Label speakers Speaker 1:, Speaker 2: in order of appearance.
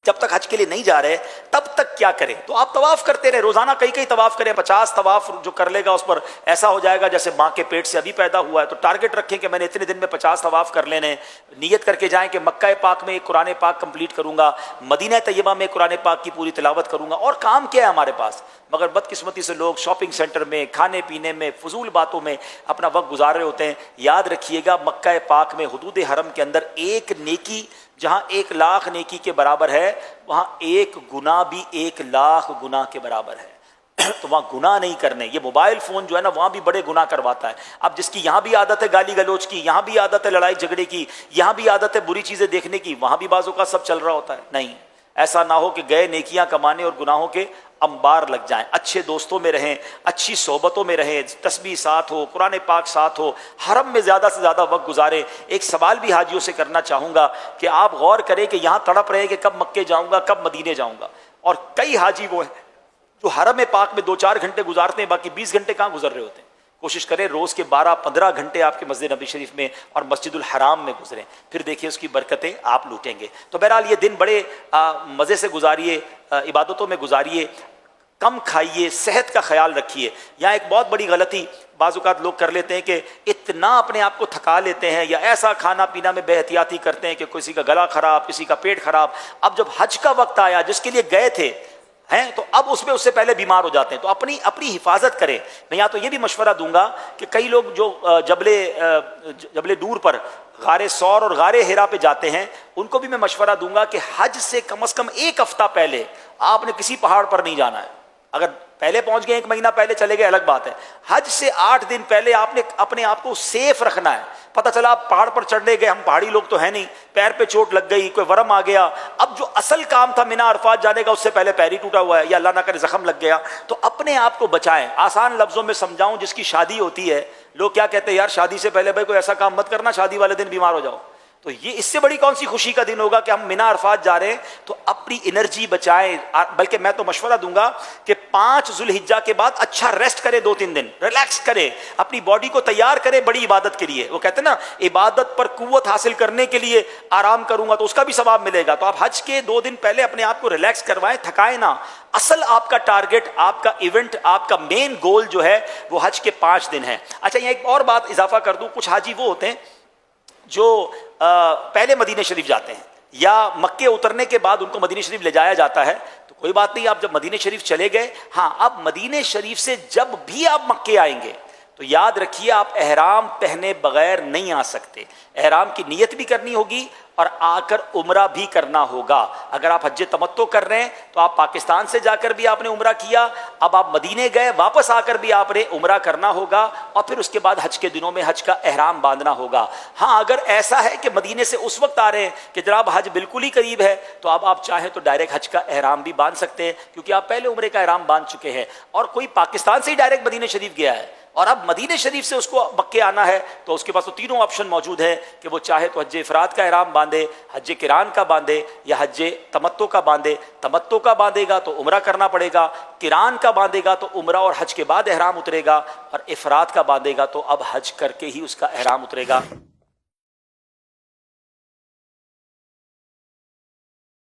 Speaker 1: جب تک حج کے لیے نہیں جا رہے تب تک کیا کریں؟ تو آپ طواف کرتے رہے، روزانہ کئی طواف کریں، 50 طواف جو کر لے گا اس پر ایسا ہو جائے گا جیسے ماں کے پیٹ سے ابھی پیدا ہوا ہے۔ تو ٹارگٹ رکھیں کہ میں نے اتنے دن میں 50 طواف کر لینے، نیت کر کے جائیں کہ مکہ پاک میں قرآن پاک کمپلیٹ کروں گا، مدینہ طیبہ میں قرآن پاک کی پوری تلاوت کروں گا، اور کام کیا ہے ہمارے پاس؟ مگر بدقسمتی سے لوگ شاپنگ سینٹر میں، کھانے پینے میں، فضول باتوں میں اپنا وقت گزار رہے ہوتے ہیں۔ یاد رکھیے گا مکہ پاک میں حدود حرم کے اندر ایک نیکی جہاں 1,00,000 نیکی کے برابر ہے، وہاں ایک گناہ بھی 1,00,000 گناہ کے برابر ہے۔ تو وہاں گناہ نہیں کرنے۔ یہ موبائل فون جو ہے نا وہاں بھی بڑے گناہ کرواتا ہے۔ اب جس کی یہاں بھی عادت ہے گالی گلوچ کی، یہاں بھی عادت ہے لڑائی جھگڑے کی، یہاں بھی عادت ہے بری چیزیں دیکھنے کی، وہاں بھی بازو کا سب چل رہا ہوتا ہے۔ نہیں، ایسا نہ ہو کہ گئے نیکیاں کمانے اور گناہوں کے انبار لگ جائیں۔ اچھے دوستوں میں رہیں، اچھی صحبتوں میں رہیں، تسبیح ساتھ ہو، قرآن پاک ساتھ ہو، حرم میں زیادہ سے زیادہ وقت گزاریں۔ ایک سوال بھی حاجیوں سے کرنا چاہوں گا کہ آپ غور کریں کہ یہاں تڑپ رہے کہ کب مکے جاؤں گا، کب مدینے جاؤں گا، اور کئی حاجی وہ ہیں جو حرم پاک میں 2-4 گھنٹے گزارتے ہیں، باقی 20 گھنٹے کہاں گزر رہے ہوتے ہیں۔ کوشش کریں روز کے 12-15 گھنٹے آپ کے مسجد نبی شریف میں اور مسجد الحرام میں گزریں، پھر دیکھیے اس کی برکتیں آپ لوٹیں گے۔ تو بہرحال یہ دن بڑے مزے سے گزاریے، عبادتوں میں گزاریے، کم کھائیے، صحت کا خیال رکھیے۔ یہاں ایک بہت بڑی غلطی بعض اوقات لوگ کر لیتے ہیں کہ اتنا اپنے آپ کو تھکا لیتے ہیں یا ایسا کھانا پینا میں بے احتیاطی کرتے ہیں کہ کسی کا گلا خراب، کسی کا پیٹ خراب۔ اب جب حج کا وقت آیا جس کے لیے گئے تھے ہیں تو اب اس میں اس سے پہلے بیمار ہو جاتے ہیں، تو اپنی حفاظت کریں۔ میں یہاں تو یہ بھی مشورہ دوں گا کہ کئی لوگ جو جبل دور پر غار ثور اور غار حرا پہ جاتے ہیں، ان کو بھی میں مشورہ دوں گا کہ حج سے کم از کم 1 ہفتہ پہلے آپ نے کسی پہاڑ پر نہیں جانا ہے۔ اگر پہلے پہنچ گئے 1 مہینہ پہلے چلے گئے الگ بات ہے، حج سے 8 دن پہلے آپ نے اپنے آپ کو سیف رکھنا ہے۔ پتہ چلا آپ پہاڑ پر چڑھنے گئے، ہم پہاڑی لوگ تو ہیں نہیں، پیر پہ چوٹ لگ گئی، کوئی ورم آ گیا، اب جو اصل کام تھا مینا عرفات جانے کا اس سے پہلے پیر ہی ٹوٹا ہوا ہے یا اللہ نہ کرے زخم لگ گیا، تو اپنے آپ کو بچائیں۔ آسان لفظوں میں سمجھاؤں، جس کی شادی ہوتی ہے لوگ کیا کہتے ہیں، یار شادی سے پہلے بھائی کوئی ایسا کام مت کرنا شادی والے دن بیمار ہو جاؤ۔ تو یہ اس سے بڑی کون سی خوشی کا دن ہوگا کہ ہم مینا عرفات جا رہے ہیں، تو اپنی انرجی بچائیں۔ بلکہ میں تو مشورہ دوں گا کہ 5 ذو الحجہ کے بعد اچھا ریسٹ کرے، 2-3 دن ریلیکس کرے، اپنی باڈی کو تیار کرے بڑی عبادت کے لیے۔ وہ کہتے ہیں نا عبادت پر قوت حاصل کرنے کے لیے آرام کروں گا تو اس کا بھی ثواب ملے گا۔ تو آپ حج کے 2 دن پہلے اپنے آپ کو ریلیکس کروائیں، تھکائیں نہ۔ اصل آپ کا ٹارگٹ، آپ کا ایونٹ، آپ کا مین گول جو ہے وہ حج کے 5 دن ہے۔ اچھا یہاں ایک اور بات اضافہ کر دوں، کچھ حاجی وہ ہوتے ہیں جو پہلے مدینہ شریف جاتے ہیں یا مکے اترنے کے بعد ان کو مدینہ شریف لے جایا جاتا ہے، تو کوئی بات نہیں، آپ جب مدینہ شریف چلے گئے، ہاں اب مدینہ شریف سے جب بھی آپ مکے آئیں گے تو یاد رکھیے آپ احرام پہنے بغیر نہیں آ سکتے۔ احرام کی نیت بھی کرنی ہوگی اور آ کر عمرہ بھی کرنا ہوگا۔ اگر آپ حج تمتع کر رہے ہیں تو آپ پاکستان سے جا کر بھی آپ نے عمرہ کیا، اب آپ مدینے گئے، واپس آ کر بھی آپ نے عمرہ کرنا ہوگا، اور پھر اس کے بعد حج کے دنوں میں حج کا احرام باندھنا ہوگا۔ ہاں اگر ایسا ہے کہ مدینے سے اس وقت آ رہے ہیں کہ جناب حج بالکل ہی قریب ہے، تو اب آپ چاہیں تو ڈائریکٹ حج کا احرام بھی باندھ سکتے ہیں، کیونکہ آپ پہلے عمرے کا احرام باندھ چکے ہیں۔ اور کوئی پاکستان سے ہی ڈائریکٹ مدینہ شریف گیا ہے اور اب مدینہ شریف سے اس کو مکے آنا ہے، تو اس کے پاس تو تینوں آپشن موجود ہیں کہ وہ چاہے تو حج افراد کا احرام باندھے، حج قران کا باندھے، یا حج تمتع کا باندھے۔ تمتع کا باندھے گا تو عمرہ کرنا پڑے گا، قران کا باندھے گا تو عمرہ اور حج کے بعد احرام اترے گا، اور افراد کا باندھے گا تو اب حج کر کے ہی اس کا احرام اترے گا۔